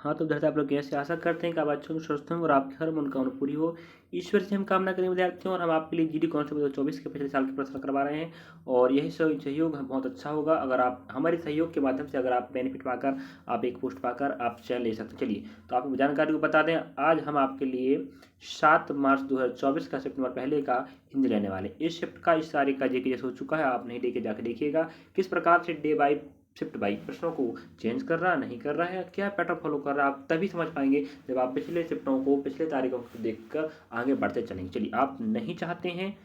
हाँ, तो धरती आप लोग कैसे आशा करते हैं कि आप अच्छे होंगे, स्वस्थ होंगे और आपकी हर मनोकामना पूरी हो। ईश्वर से हम कामना करेंगे विद्यार्थियों, और हम आपके लिए जीडी कांस्टेबल 2024 के पिछले साल के प्रश्न करवा रहे हैं। और यही सहयोग बहुत अच्छा होगा अगर आप हमारे सहयोग के माध्यम से, अगर आप बेनिफिट पाकर, आप एक पोस्ट पाकर आप चयन ले सकते हैं। चलिए, तो आपको जानकारी को बता दें, आज हम आपके लिए 7 मार्च 2024 का शिफ्ट नंबर पहले का हिंदी लेने वाले। इस शिफ्ट का इस तारीख का जीके हो चुका है, आप नहीं लेके जाकर देखिएगा किस प्रकार से डे बाई शिफ्ट बाई प्रश्नों को चेंज कर रहा नहीं कर रहा है, क्या पैटर्न फॉलो कर रहा है, आप तभी समझ पाएंगे जब आप पिछले शिफ्टों को, पिछले तारीखों को देखकर आगे बढ़ते चलेंगे। चलिए, आप नहीं चाहते हैं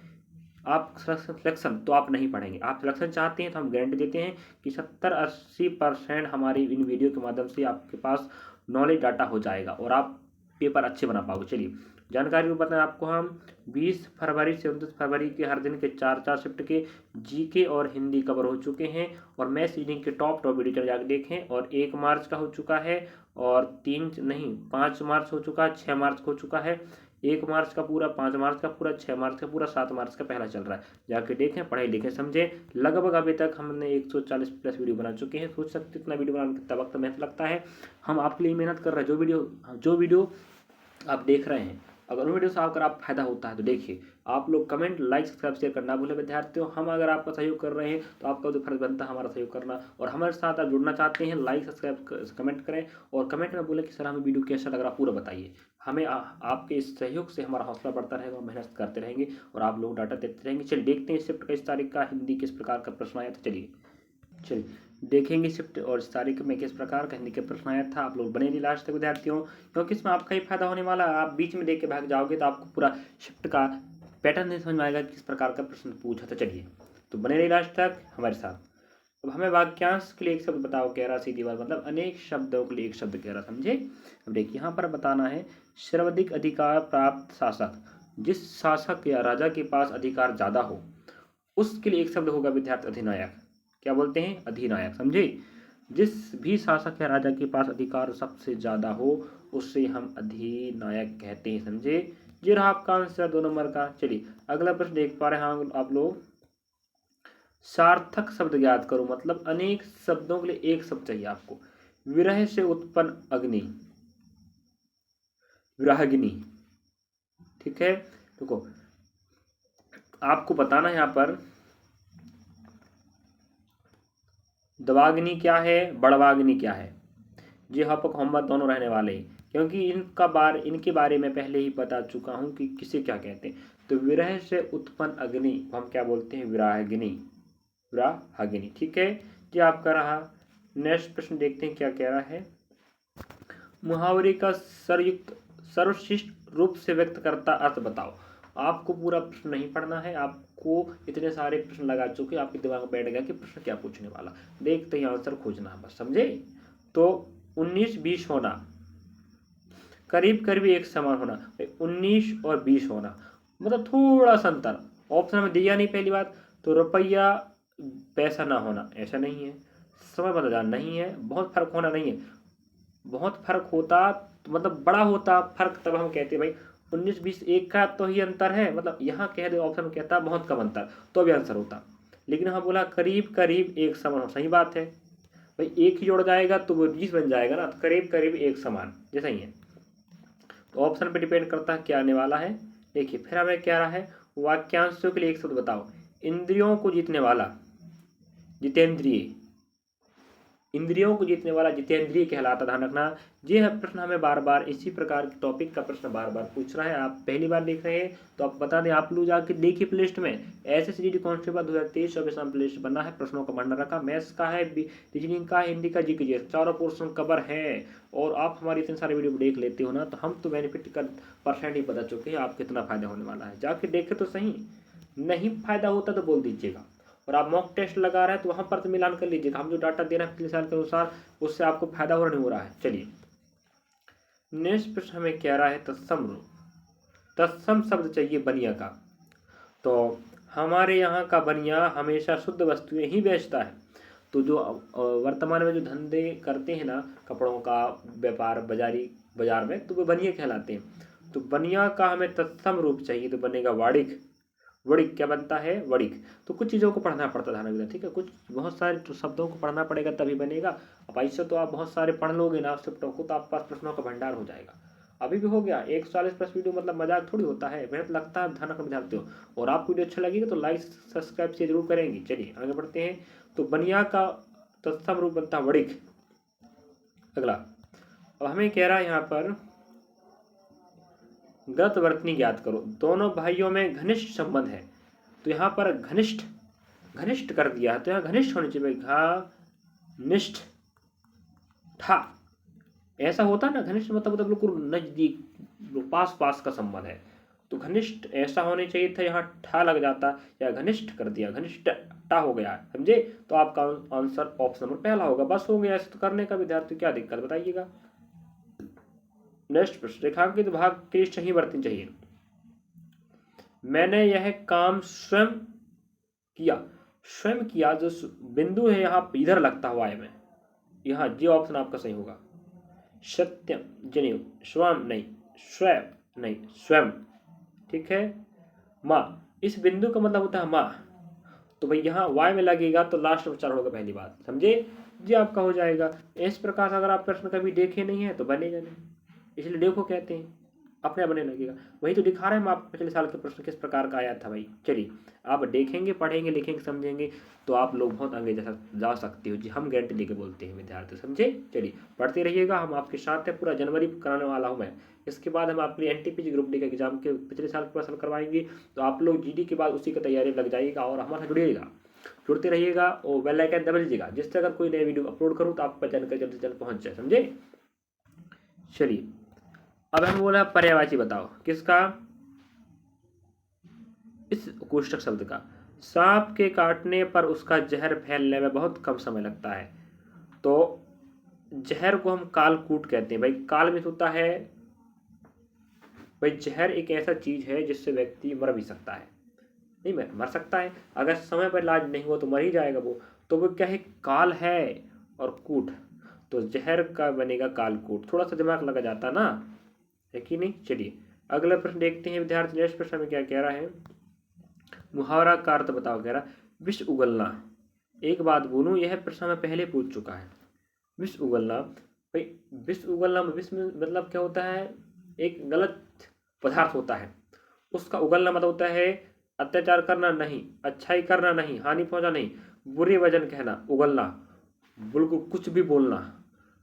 आप सिलेक्शन, तो आप नहीं पढ़ेंगे। आप सिलेक्शन चाहते हैं तो हम गारंटी देते हैं कि 70-80% हमारी इन वीडियो के माध्यम से आपके पास नॉलेज डाटा हो जाएगा और आप पेपर अच्छे बना पाओगे। चलिए, जानकारी को बताएं आपको हम 20 फरवरी से 29 फरवरी के हर दिन के 4-4 शिफ्ट के जीके और हिंदी कवर हो चुके हैं, और मैथ्स रीडिंग के टॉप वीडियो चले जाकर देखें। और 1 मार्च का हो चुका है, और 5 मार्च हो चुका है, 6 मार्च हो चुका है, 1 मार्च का पूरा, 5 मार्च का पूरा, 6 मार्च का पूरा, 7 मार्च का पहला चल रहा है। जाके देखें, पढ़े लिखें, समझें। लगभग अभी तक हमने 140 प्लस वीडियो बना चुके हैं। सोच सकते इतना वीडियो बनाने में कितना वक्त मेहनत लगता है। हम आपके लिए मेहनत कर रहे हैं। जो वीडियो आप देख रहे हैं, अगर उन वीडियो से अगर आप फायदा होता है तो देखिए। आप लोग कमेंट, लाइक, सब्सक्राइब, शेयर करना भूलें विद्यार्थियों। हम अगर आपका सहयोग कर रहे हैं तो आपका जो फर्ज बनता है हमारा सहयोग करना, और हमारे साथ आप जुड़ना चाहते हैं, लाइक सब्सक्राइब कमेंट करें, और कमेंट में बोले कि सर हमें वीडियो कैसा लग रहा पूरा बताइए। हमें आपके इस सहयोग से हमारा हौसला बढ़ता रहेगा, मेहनत करते रहेंगे और आप लोग डाटा देते रहेंगे। चलिए देखते हैं शिफ्ट का इस तारीख का हिंदी किस प्रकार का प्रश्न आया था। चलिए देखेंगे शिफ्ट और इस तारीख में किस प्रकार का हिंदी का प्रश्न आया था। आप लोग बने रहिए लास्ट तक विद्यार्थियों, क्योंकि इसमें आपका ही फायदा होने वाला है। आप बीच में देख के भाग जाओगे तो आपको पूरा शिफ्ट का पैटर्न नहीं समझ में आएगा किस प्रकार का प्रश्न पूछा था। चलिए, तो बने रहिए लास्ट तक हमारे साथ। अब हमें वाक्यांश के लिए एक शब्द बताओ कह रहा, सीधी बात, मतलब अनेक शब्दों के लिए एक शब्द कह रहा, समझे। अब देखिए यहाँ पर बताना है, सर्वाधिक अधिकार प्राप्त शासक, जिस शासक या राजा के पास अधिकार ज्यादा हो उसके लिए एक शब्द होगा विद्यार्थी अधिनायक। क्या बोलते हैं? अधिनायक, समझे। जिस भी शासक या राजा के पास अधिकार सबसे ज्यादा हो उससे हम अधिनायक कहते हैं, समझे। ये रहा आपका आंसर 2 नंबर का। चलिए अगला प्रश्न देख पा रहे हैं आप लोग। सार्थक शब्द ज्ञात करो, मतलब अनेक शब्दों के लिए एक शब्द चाहिए आपको। विरह से उत्पन्न अग्नि, विरहाग्नि, ठीक है। देखो आपको बताना है यहाँ पर दवाग्नि क्या है, बड़वाग्नि क्या है। जी हाँ, पर होमवर्क दोनों रहने वाले हैं, क्योंकि इनके बारे में पहले ही बता चुका हूँ कि किसे क्या कहते हैं। तो विरह से उत्पन्न अग्नि को हम क्या बोलते हैं? विराग्नि, विराग्नि, ठीक है। ये आपका रहा। नेक्स्ट प्रश्न देखते हैं क्या कह रहा है। मुहावरे का सर्वश्रेष्ठ रूप से व्यक्त करता अर्थ बताओ। आपको पूरा प्रश्न नहीं पढ़ना है, आपको इतने सारे प्रश्न लगा चुके, आपके दिमाग में बैठ गया कि प्रश्न क्या पूछने वाला, देखते ही आंसर खोजना बस, समझे। तो 19-20 होना, करीब करीब एक समान होना, 19 और 20 होना, मतलब थोड़ा सा अंतर। ऑप्शन में दिया नहीं पहली बात, तो रुपया पैसा ना होना ऐसा नहीं है, समय बदलाना नहीं है, बहुत फर्क होना नहीं है। बहुत फर्क होता तो मतलब बड़ा होता फर्क, तब हम कहते भाई 19-20 एक का तो ही अंतर है, मतलब यहाँ कह दे ऑप्शन कहता बहुत कम अंतर, तो भी आंसर होता। लेकिन हाँ बोला करीब करीब एक समान, सही बात है भाई, एक ही जोड़ जाएगा तो वो 20 बन जाएगा ना, तो करीब करीब एक समान जैसा ही है। तो ऑप्शन पे डिपेंड करता है क्या आने वाला है। देखिए फिर हमें क्या रहा है, वाक्यांशों के लिए एक शब्द बताओ। इंद्रियों को जीतने वाला, जितेंद्रिय, इंद्रियों को जीतने वाला जितेंद्रिय कहलाता, ध्यान रखना। ये है प्रश्न हमें बार बार इसी प्रकार के टॉपिक का प्रश्न बार बार पूछ रहा है। आप पहली बार देख रहे हैं तो आप बता दें, आप लोग जाके देखिए प्ले लिस्ट में, एसएससी कांस्टेबल 2023 प्ले लिस्ट बना है, प्रश्नों का भंडार रखा, मैथ्स का है, रीजनिंग का, हिंदी का, जीके, चारों पोर्शन कवर है। और आप हमारी इतने सारे वीडियो देख लेते हो ना, तो हम तो बेनिफिट का परसेंट ही बता चुके हैं, आप कितना फायदा होने वाला है। जाके देखे तो सही, नहीं फायदा होता तो बोल दीजिएगा। और आप मॉक टेस्ट लगा रहे हैं तो वहां पर तो मिलान कर लीजिएगा, हम जो डाटा दे रहे हैं पिछले साल के अनुसार उससे आपको फायदा हो रहा नहीं हो रहा है। चलिए नेक्स्ट प्रश्न हमें क्या रहा है, तत्सम रूप, तत्सम शब्द चाहिए बनिया का। तो हमारे यहाँ का बनिया हमेशा शुद्ध वस्तुएं ही बेचता है। तो जो वर्तमान में जो धंधे करते हैं ना कपड़ों का व्यापार बाजार में, तो वो बनिया कहलाते हैं। तो बनिया का हमें तत्सम रूप चाहिए, तो बनेगा वाड़िक, वड़िक क्या बनता है, वड़िक। तो कुछ चीज़ों को पढ़ना पड़ता था ना, ठीक है, कुछ बहुत सारे तो शब्दों को पढ़ना पड़ेगा तभी बनेगा। अब ऐसे तो आप बहुत सारे पढ़ लोगे ना शब्दों को तो आपके पास प्रश्नों का भंडार हो जाएगा। अभी भी हो गया 140 प्लस वीडियो, मतलब मजाक थोड़ी होता है, मेहनत लगता है, ध्यान रखना विद्यार्थी हो। और आपको वीडियो अच्छा लगेगा तो लाइक सब्सक्राइब से जरूर करेंगे। चलिए आगे बढ़ते हैं। तो बनिया का तत्सम रूप बनता है वड़िक। अगला अब हमें कह रहा है यहाँ पर गत वर्तनी ज्ञात करो। दोनों भाइयों में घनिष्ठ संबंध है, तो यहाँ पर घनिष्ठ घनिष्ठ कर दिया है, तो यहाँ घनिष्ठ होनी चाहिए भाई, घनिष्ठ ठा। ऐसा होता है ना, घनिष्ठ मतलब बिल्कुल नजदीक, पास पास का संबंध है, तो घनिष्ठ ऐसा होने चाहिए था, यहाँ ठा लग जाता या घनिष्ठ कर दिया, घनिष्ठ टा हो गया, समझे। तो आपका आंसर ऑप्शन नंबर पहला होगा। बस हो गया, ऐसे तो करने का विद्यार्थी क्या दिक्कत बताइएगा। नेक्स्ट प्रश्न, रेखांकित भाग के सही वर्तनी चाहिए। मैंने यह काम स्वयं किया, स्वयं किया जो बिंदु है यहाँ इधर लगता हुआ है, में यहाँ जी ऑप्शन आपका सही होगा। सत्यम जनिव स्वयं नहीं, स्वयं नहीं, स्वयं, ठीक है। माँ, इस बिंदु का मतलब होता है माँ, तो भाई यहाँ वाई में लगेगा तो लास्ट में उच्चारण होगा, पहली बात समझे, जी आपका हो जाएगा। इस प्रकार से अगर आप प्रश्न कभी देखे नहीं है तो बनेगा नहीं, इसलिए देखो कहते हैं, अपने बने लगेगा। वही तो दिखा रहे हैं हम आपको पिछले साल के प्रश्न किस प्रकार का आया था भाई। चलिए आप देखेंगे, पढ़ेंगे, लिखेंगे, समझेंगे तो आप लोग बहुत आगे जा सकते हो जी, हम गारंटी लेके बोलते हैं विद्यार्थी, समझे। चलिए पढ़ते रहिएगा, हम आपके साथ है, पूरा जनवरी कराने वाला हूँ मैं। इसके बाद हम आपके लिए एनटीपीसी ग्रुप डी का एग्जाम के पिछले साल के प्रश्न करवाएंगे, तो आप लोग जीडी के बाद उसी की तैयारी लग जाइएगा और हमारे साथ जुड़ते रहिएगा और बेल आइकन दबा लीजिएगा, जिससे अगर कोई नई वीडियो अपलोड करूँ तो आप पर जानकारी जल्द से जल्द पहुँच जाए, समझे। चलिए अब हम बोला पर्यायवाची बताओ, किसका, इस कोष्ठक शब्द का। सांप के काटने पर उसका जहर फैलने में बहुत कम समय लगता है, तो जहर को हम कालकूट कहते हैं भाई। काल में होता है भाई, जहर एक ऐसा चीज है जिससे व्यक्ति मर भी सकता है, नहीं मर सकता है, अगर समय पर इलाज नहीं हुआ तो मर ही जाएगा वो। तो वो क्या है, काल है और कूट, तो जहर का बनेगा कालकूट। थोड़ा सा दिमाग लगा जाता ना, है कि नहीं। चलिए अगला प्रश्न देखते हैं विद्यार्थी। नेक्स्ट प्रश्न में क्या कह रहा है, मुहावरा का अर्थ बताओ। कह रहा विष उगलना। एक बात बोलूं, यह प्रश्न मैं पहले पूछ चुका है। विष उगलना भाई, विष उगलना, विष में मतलब क्या होता है, एक गलत पदार्थ होता है, उसका उगलना मतलब होता है अत्याचार करना नहीं, अच्छाई करना नहीं, हानि पहुंचा नहीं, बुरे वचन कहना, उगलना, बिल्कुल कुछ भी बोलना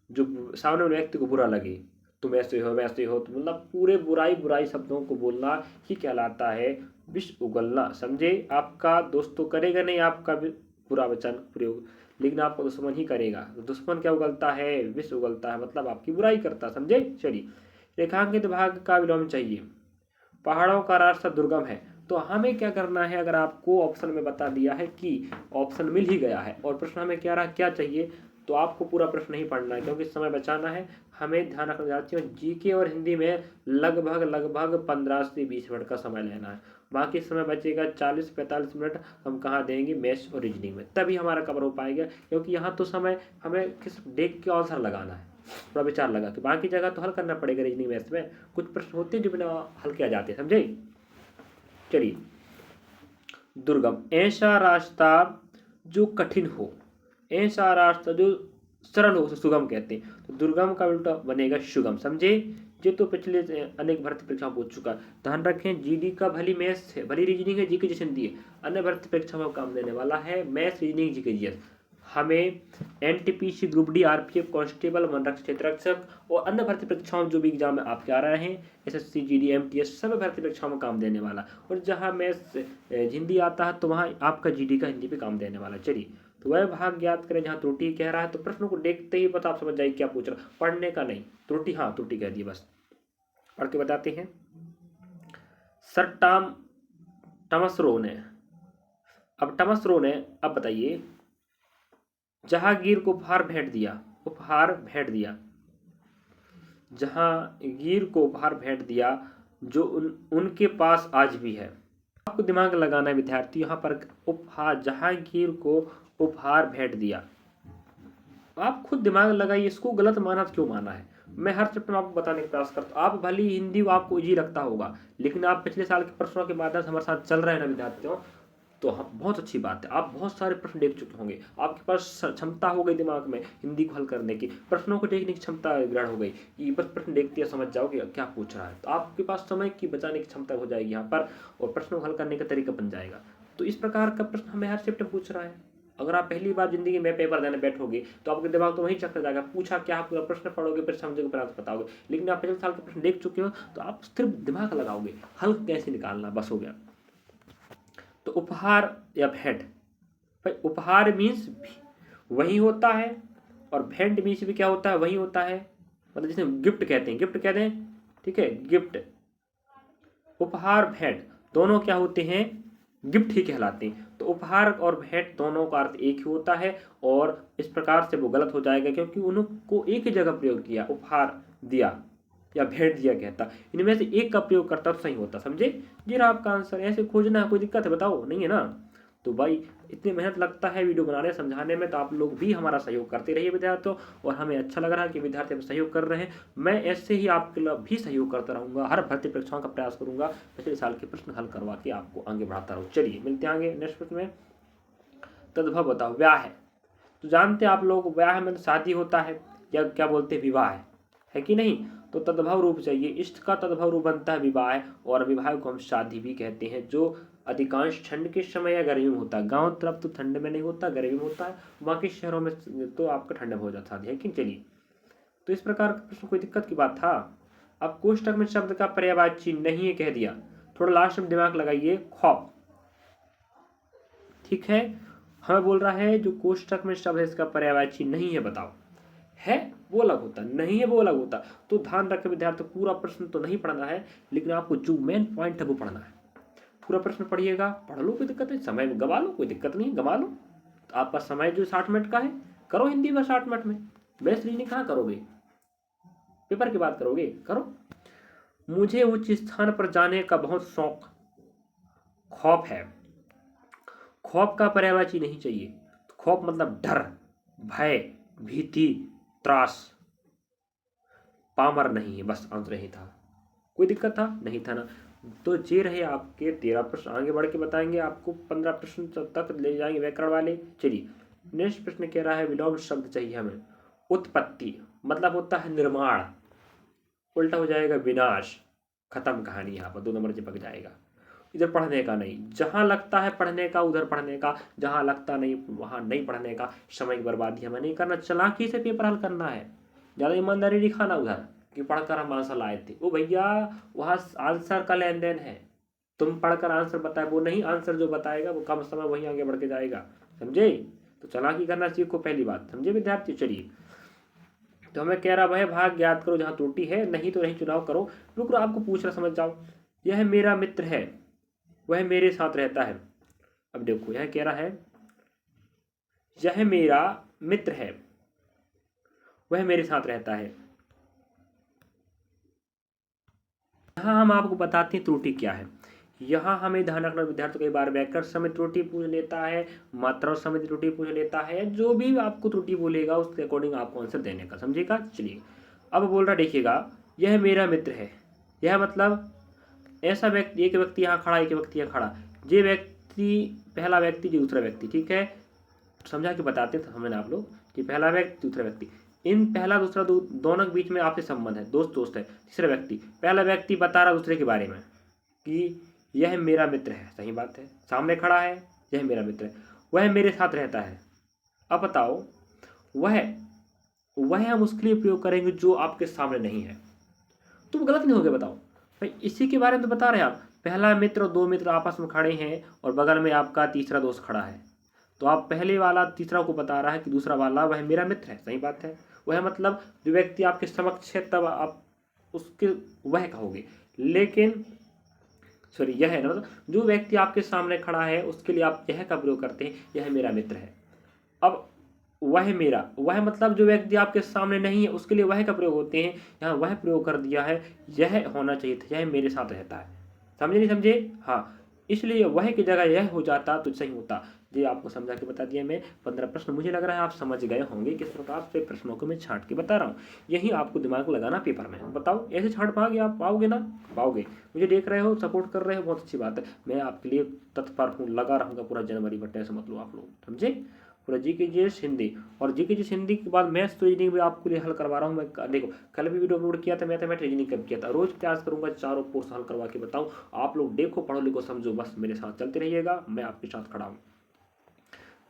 जो सामने वाले व्यक्ति को बुरा लगे, तुम ऐसे हो वैसे हो, तो मतलब पूरे बुराई बुराई शब्दों को बोलना ही कहलाता है विष उगलना, समझे। आपका दोस्त तो करेगा नहीं आपका बुरा वचन प्रयोग, लेकिन आपको दुश्मन ही करेगा। तो दुश्मन क्या उगलता है, विष उगलता है, मतलब आपकी बुराई करता, समझे। चलिए रेखांकित भाग का विलोम चाहिए। पहाड़ों का रास्ता दुर्गम है, तो हमें क्या करना है, अगर आपको ऑप्शन में बता दिया है कि ऑप्शन मिल ही गया है और प्रश्न हमें क्या रहा क्या चाहिए, तो आपको पूरा प्रश्न नहीं पढ़ना है क्योंकि समय बचाना है। हमें ध्यान रखना चाहती हूँ जीके और हिंदी में लगभग 15 से 20 मिनट का समय लेना है, बाकी समय बचेगा 40-45 मिनट हम कहाँ देंगे, मैथ्स और रीजनिंग में, तभी हमारा कवर हो पाएगा। क्योंकि यहाँ तो समय हमें किस देख के आंसर लगाना है, थोड़ा विचार लगा के, बाकी जगह तो हल करना पड़ेगा। रीजनिंग मैथ्स में कुछ प्रश्न होते हैं जो बिना हल किया जाते हैं, समझे। चलिए दुर्गम, ऐसा रास्ता जो कठिन हो, ऐसा रास्ता जो सरल हो उसे सुगम कहते हैं, तो दुर्गम का उल्टा बनेगा सुगम, समझे। ये तो पिछले अनेक भर्ती परीक्षा पूछ चुका है, ध्यान रखें। जीडी का भली मैथ्स है, भली रीजनिंग है, जीके जैसे हिंदी है, अन्य भर्ती परीक्षा में काम देने वाला है मैथ्स, रीजनिंग, जीके, जीएस। हमें NTPC group D, RPF, constable, वनरक्षक, क्षेत्ररक्षक और अन्य भर्ती परीक्षाओं जो भी एग्जाम में आपके आ रहे हैं, एसएससी, जीडी, एमटीएस, सब भर्ती परीक्षाओं में काम देने वाला। और जहां मैथ्स हिंदी आता है तो वहां आपका जीडी का हिंदी पे काम देने वाला। चलिए तो वह भाग ज्ञात करें जहाँ त्रुटि कह रहा है, तो प्रश्नों को देखते ही पता आप समझ जाइए क्या पूछ रहा, पढ़ने का नहीं। त्रुटि, हाँ त्रुटि कह दी, बस पढ़ के बताते हैं। सर टमसरो ने, अब टमसरो ने, अब बताइए, जहांगीर को उपहार भेंट दिया, उपहार भेंट दिया, जहांगीर को उपहार भेंट दिया जो उनके पास आज भी है। आपको दिमाग लगाना है विद्यार्थी, यहाँ पर उपहार, जहांगीर को उपहार भेंट दिया, आप खुद दिमाग लगाइए, इसको गलत माना क्यों माना है। मैं हर चैप्टर में आपको बताने का प्रयास करता हूँ। आप भले ही हिंदी को आपको ईजी लगता होगा, लेकिन आप पिछले साल के प्रश्नों के माध्यम से हमारे साथ चल रहे हैं ना विद्यार्थियों, तो हम बहुत अच्छी बात है, आप बहुत सारे प्रश्न देख चुके होंगे, आपके पास क्षमता हो गई दिमाग में हिंदी को हल करने की, प्रश्नों को देखने की क्षमता ग्रहण हो गई कि बस प्रश्न देखते हैं समझ जाओगे क्या पूछ रहा है, तो आपके पास समय की बचाने की क्षमता हो जाएगी यहाँ पर, और प्रश्नों को हल करने का तरीका बन जाएगा। तो इस प्रकार का प्रश्न हमें हर चैप्टर पूछ रहा है। अगर आप पहली बार जिंदगी में पेपर देने बैठोगे तो आपके दिमाग तो वहीं चक्कर जाएगा, पूछा क्या, पूरा प्रश्न पढ़ोगे फिर समझोगे फिर आंसर बताओगे। लेकिन आप पिछले साल के प्रश्न देख चुके हो तो आप सिर्फ दिमाग लगाओगे, हल कैसे निकालना, बस हो गया। तो उपहार या भेंट, भाई उपहार मीन्स वही होता है और भेंट मीन्स भी क्या होता है, वही होता है, मतलब जिसे गिफ्ट कहते हैं, गिफ्ट कहते हैं, ठीक है, गिफ्ट। उपहार भेंट दोनों क्या होते हैं, गिफ्ट ही कहलाते हैं। तो उपहार और भेंट दोनों का अर्थ एक ही होता है, और इस प्रकार से वो गलत हो जाएगा क्योंकि उनको एक ही जगह प्रयोग किया, उपहार दिया या भेंट दिया कहता, इनमें से एक का प्रयोग करता तो सही होता, समझे। ये रहा आपका आंसर, ऐसे खोजना है, कोई दिक्कत है बताओ, नहीं है ना। तो भाई इतनी मेहनत लगता है वीडियो बनाने समझाने में, तो आप लोग भी हमारा सहयोग करते रहिए विद्यार्थियों, और हमें अच्छा लग रहा है कि विद्यार्थी हम सहयोग कर रहे हैं। मैं ऐसे ही आपके लिए भी सहयोग करता रहूंगा, हर भर्ती परीक्षाओं का प्रयास करूंगा, पिछले साल के प्रश्न हल करवा के आपको आगे बढ़ाता रहूँ। चलिए मिलते हैं आगे नेक्स्ट प्रश्न में। तद्भव बताओ, ब्याह है तो जानते हैं आप लोग, ब्याह में शादी होता है या क्या बोलते हैं, विवाह है कि नहीं। तो तद्भव रूप चाहिए, इष्ट का तद्भव रूप बनता है विवाह, और विवाह को हम शादी भी कहते हैं, जो अधिकांश ठंड के समय या गर्मी में होता है। गांव तरफ तो ठंड में नहीं होता, गर्मी में होता है, बाकी शहरों में तो आपका ठंड में हो जाता है कि चलिए। तो इस प्रकार का प्रश्न कोई दिक्कत की बात था। अब कोष्टक में शब्द का पर्यायवाची नहीं है कह दिया, थोड़ा लास्ट में दिमाग लगाइए, खौफ, ठीक है, हमें बोल रहा है जो कोष्टक में शब्द है इसका पर्यायवाची नहीं है, बताओ। है वो अलग होता, नहीं है वो अलग होता। तो ध्यान रखें विद्यार्थी, पूरा प्रश्न तो नहीं पढ़ना है, लेकिन आपको जो मेन पॉइंट है वो पढ़ना है। पूरा प्रश्न पढ़िएगा, पढ़ लो, कोई दिक्कत नहीं, समय गवा लो, कोई दिक्कत नहीं, गवा लो। तो आपका समय जो 60 मिनट का है, करो हिंदी में 60 मिनट में, बेस्ट रीजनिंग कहाँ करोगे, पेपर की बात करोगे, करो। मुझे उच्च स्थान पर जाने का बहुत शौक, खौफ है, खौफ का पर्यायवाची नहीं चाहिए। खौफ मतलब डर, भय, भीति, त्रास, पामर नहीं है, बस आंसर यही था। कोई दिक्कत था, नहीं था ना। तो ये रहे आपके 13 प्रश्न, आगे बढ़ के बताएंगे आपको 15 प्रश्न तक ले जाएंगे व्याकरण वाले। चलिए नेक्स्ट प्रश्न कह रहा है विलोम शब्द चाहिए हमें। उत्पत्ति मतलब होता है निर्माण, उल्टा हो जाएगा विनाश, खत्म कहानी, यहाँ पर 2 नंबर चिपक जाएगा। इधर पढ़ने का नहीं, जहां लगता है पढ़ने का उधर पढ़ने का, जहां लगता नहीं वहां नहीं पढ़ने का, समय की बर्बादी हमें नहीं करना, चालाकी से पेपर हल करना है, ज़्यादा ईमानदारी दिखाना उधर कि पढ़कर हम आंसर लाए थे। वो भैया वहाँ आंसर का लेन देन है, तुम पढ़कर आंसर बताए, वो नहीं, आंसर जो बताएगा वो कम समय वहीं आगे बढ़ के जाएगा, समझे। तो चालाकी करना सीखो, पहली बात, समझे विद्यार्थी। चलिए तो हमें कह रहा भाई भाग ज्ञात करो जहाँ त्रुटि है, नहीं तो नहीं चुनाव करो। रुक आपको पूछ रहा, समझ जाओ। यह मेरा मित्र है, वह मेरे साथ रहता है। अब देखो यह कह रहा है यह मेरा मित्र है, वह मेरे साथ रहता है। यहाँ हम आपको बताते हैं त्रुटि क्या है। यहाँ हमें ध्यान रखना विद्यार्थी, कई बार व्याकरण समय त्रुटि पूछ लेता है, मात्रा समय त्रुटि पूछ लेता है, जो भी आपको त्रुटि बोलेगा उसके अकॉर्डिंग आपको आंसर देने का, समझेगा। चलिए अब बोल रहा देखिएगा, यह मेरा मित्र है, यह मतलब ऐसा व्यक्ति, एक व्यक्ति यहाँ खड़ा, एक व्यक्ति यहाँ खड़ा, ये व्यक्ति पहला व्यक्ति, जो दूसरा व्यक्ति, ठीक है, समझा के बताते थे हमें आप लोग कि पहला व्यक्ति दूसरा व्यक्ति, इन पहला दूसरा दोनों के बीच में आपसे संबंध है, दोस्त दोस्त है। तीसरा व्यक्ति, पहला व्यक्ति बता रहा दूसरे के बारे में कि यह मेरा मित्र है, सही बात है, सामने खड़ा है, यह मेरा मित्र है, वह मेरे साथ रहता है। अब बताओ वह हम उसके लिए प्रयोग करेंगे जो आपके सामने नहीं है, तुम गलत नहीं होगे, बताओ भाई, इसी के बारे में तो बता रहे हैं आप। पहला मित्र और 2 मित्र आपस में खड़े हैं और बगल में आपका तीसरा दोस्त खड़ा है, तो आप पहले वाला तीसरा को बता रहा है कि दूसरा वाला वह मेरा मित्र है, सही बात है। वह मतलब जो व्यक्ति आपके समक्ष है तब आप उसके वह कहोगे, लेकिन सॉरी यह है ना, मतलब जो व्यक्ति आपके सामने खड़ा है उसके लिए आप यह का प्रयोग करते हैं, यह मेरा मित्र है। अब वह मेरा, वह मतलब जो व्यक्ति आपके सामने नहीं है उसके लिए वह का प्रयोग होते हैं, यहाँ वह प्रयोग कर दिया है, यह होना चाहिए था, यह मेरे साथ रहता है, समझे नहीं समझे। हाँ, इसलिए वह की जगह यह हो जाता तो सही होता, ये आपको समझा के बता दिया मैं। 15 प्रश्न मुझे लग रहा है आप समझ गए होंगे किस प्रकार से प्रश्नों को मैं छांट के बता रहा हूँ। यही आपको दिमाग लगाना पेपर में। बताओ ऐसे छांट पाओगे आप? पाओगे ना? पाओगे। मुझे देख रहे हो, सपोर्ट कर रहे हो, बहुत अच्छी बात है। मैं आपके लिए तत्पर हूँ, लगा रहूँगा पूरा जनवरी भर, टेंशन मत लो आप लोग, समझे? पूरा जीके जीएस हिंदी, और जीके जीएस हिंदी के बाद मैथ्स तो रीजनिंग भी आपके लिए हल करवा रहा हूँ मैं। देखो कल भी वीडियो अपलोड किया था मैथमेटिक्स रीजनिंग कब किया था, रोज प्रयास करूंगा चारों कोर्स हल करवा के बताऊँ। आप लोग देखो, पढ़ो लिखो समझो, बस मेरे साथ चलते रहिएगा, मैं आपके साथ खड़ा हूँ।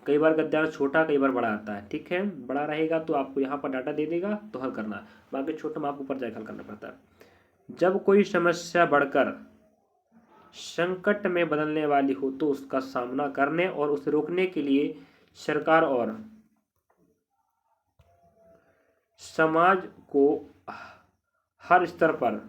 कई बार गद्यांश छोटा कई बार बड़ा आता है, ठीक है? बड़ा रहेगा तो आपको यहाँ पर डाटा दे देगा तो हल करना है, बाकी छोटा में आपको ऊपर जाकर हल करना पड़ता है। जब कोई समस्या बढ़कर संकट में बदलने वाली हो तो उसका सामना करने और उसे रोकने के लिए सरकार और समाज को हर स्तर पर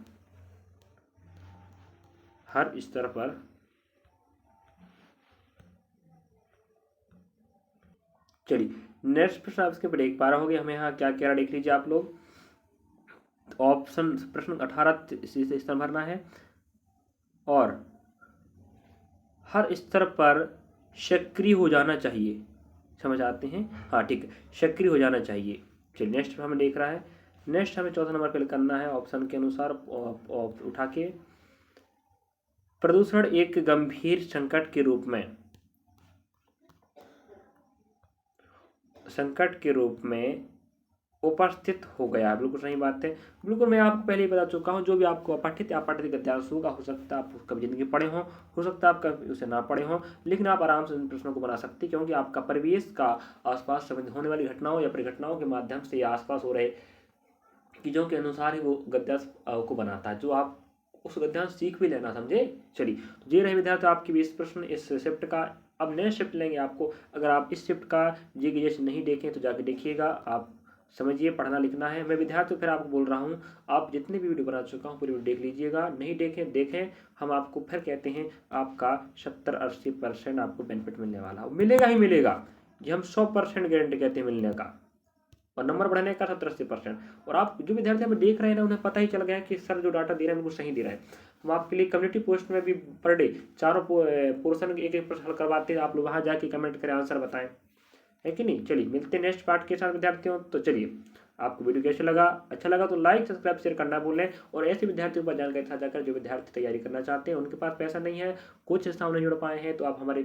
चलिए नेक्स्ट प्रश्न आप इसके पर देख पा रहे होंगे, हमें यहाँ क्या क्या देख लीजिए आप लोग। ऑप्शन प्रश्न 18 से स्थान भरना है और हर स्तर पर सक्रिय हो जाना चाहिए। समझ आते हैं? हाँ ठीक है, सक्रिय हो जाना चाहिए। चलिए नेक्स्ट हमें देख रहा है, नेक्स्ट हमें चौथा नंबर पे करना है ऑप्शन के अनुसार उठा के। प्रदूषण एक गंभीर संकट के रूप में उपस्थित हो गया। बिल्कुल सही बात है। बिल्कुल मैं आपको पहले ही बता चुका हूँ, जो भी आपको अपठित गद्यांश होगा, हो सकता है आप कभी जिंदगी पढ़े हों, हो सकता है आप कभी उसे ना पढ़े हों, लेकिन आप आराम से इन प्रश्नों को बना सकते हैं, क्योंकि आपका परिवेश का आसपास संबंधित होने वाली घटनाओं या परिघटनाओं के माध्यम से या आसपास हो रहे चीज़ों के अनुसार ही वो गद्यांश को बनाता है, जो आप उस गद्यांश सीख भी लेना, समझे? चलिए तो ये रहे विद्यार्थी आपके 20 प्रश्न इस शिफ्ट का। अब नेक्स्ट शिफ्ट लेंगे आपको, अगर आप इस शिफ्ट का जी के जैसे नहीं देखें तो जाके देखिएगा, आप समझिए पढ़ना लिखना है। मैं विद्यार्थी फिर आपको बोल रहा हूँ, आप जितने भी वीडियो बना चुका हूँ पूरी वीडियो देख लीजिएगा, नहीं देखें हम आपको फिर कहते हैं आपका 70-80% आपको बेनिफिट मिलने वाला, मिलेगा ही मिलेगा। ये हम 100% गारंटी कहते हैं मिलने का, और नंबर बढ़ाने का 70-80%। और आप जो विद्यार्थी हमें देख रहे हैं ना, उन्हें पता ही चल गया कि सर जो डाटा दे रहे हैं बिल्कुल सही दे रहे हैं। हम आपके लिए कम्युनिटी पोस्ट में भी पर डे चारों पोर्शन एक प्रश्न हल करवाते हैं, आप लोग वहाँ जाके कमेंट करें, आंसर बताएं, है कि नहीं? चलिए मिलते हैं नेक्स्ट पार्ट के साथ विद्यार्थियों। तो चलिए, आपको वीडियो कैसे लगा? अच्छा लगा तो लाइक सब्सक्राइब शेयर करना भूलें, और ऐसे विद्यार्थियों पर जानकारी साझा कर जो विद्यार्थी तैयारी करना चाहते हैं, उनके पास पैसा नहीं है, कुछ संस्थाओं नहीं जुड़ पाए हैं, तो आप हमारे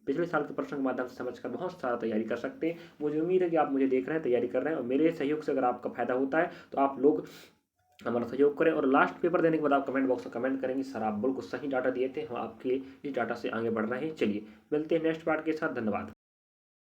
पिछले साल के प्रश्न के माध्यम से समझकर बहुत सारा तैयारी कर सकते हैं। मुझे उम्मीद है कि आप मुझे देख रहे हैं, तैयारी कर रहे हैं, और मेरे सहयोग से अगर आपका फायदा होता है तो आप लोग हमारा सहयोग करें। और लास्ट पेपर देने के बाद आप कमेंट बॉक्स में कमेंट करेंगे सर आप बिल्कुल सही डाटा दिए थे, हम आपके इस डाटा से आगे बढ़ रहे हैं। चलिए मिलते हैं नेक्स्ट पार्ट के साथ, धन्यवाद।